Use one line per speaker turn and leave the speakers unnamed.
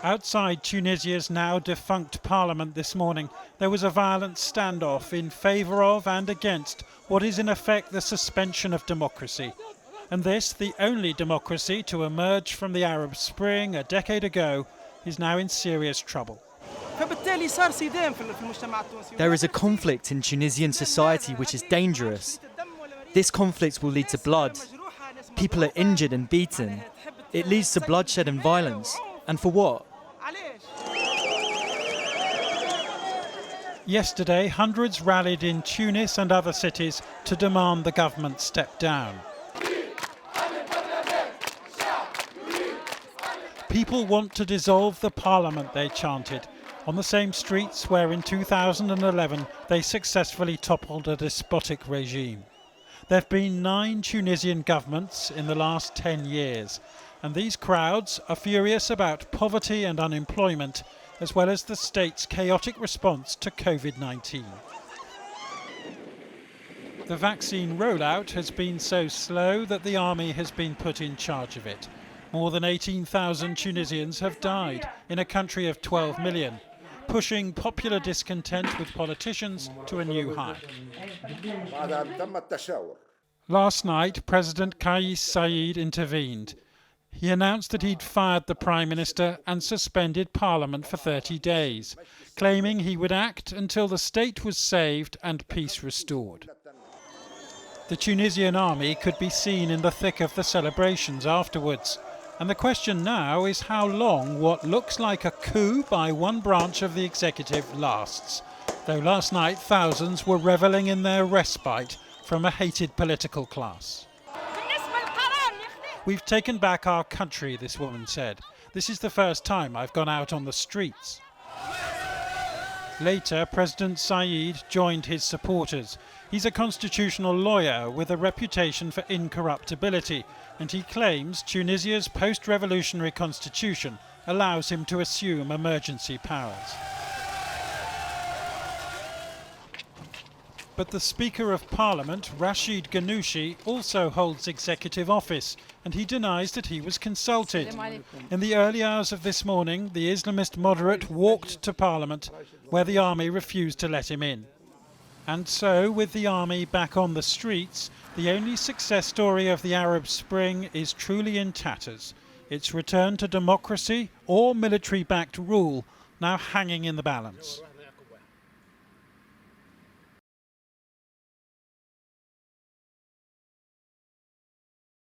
Outside Tunisia's now defunct parliament this morning, there was a violent standoff in favour of and against what is in effect the suspension of democracy. And this, the only democracy to emerge from the Arab Spring a decade ago, is now in serious trouble.
There is a conflict in Tunisian society which is dangerous. This conflict will lead to blood. People are injured and beaten. It leads to bloodshed and violence. And for what?
Yesterday, hundreds rallied in Tunis and other cities to demand the government step down. People want to dissolve the parliament, they chanted, on the same streets where in 2011 they successfully toppled a despotic regime. There have been 9 Tunisian governments in the last 10 years, and these crowds are furious about poverty and unemployment, as well as the state's chaotic response to COVID-19. The vaccine rollout has been so slow that the army has been put in charge of it. More than 18,000 Tunisians have died in a country of 12 million, pushing popular discontent with politicians to a new high. Last night, President Kais Saied intervened. He announced that he'd fired the Prime Minister and suspended Parliament for 30 days, claiming he would act until the state was saved and peace restored. The Tunisian army could be seen in the thick of the celebrations afterwards. And the question now is how long what looks like a coup by one branch of the executive lasts. Though last night thousands were revelling in their respite from a hated political class. We've taken back our country, this woman said. This is the first time I've gone out on the streets. Later, President Saied joined his supporters. He's a constitutional lawyer with a reputation for incorruptibility, and he claims Tunisia's post-revolutionary constitution allows him to assume emergency powers. But the Speaker of Parliament, Rashid Ghannouchi, also holds executive office, and he denies that he was consulted. In the early hours of this morning, the Islamist moderate walked to Parliament, where the army refused to let him in. And so, with the army back on the streets, the only success story of the Arab Spring is truly in tatters. Its return to democracy or military-backed rule now hanging in the balance.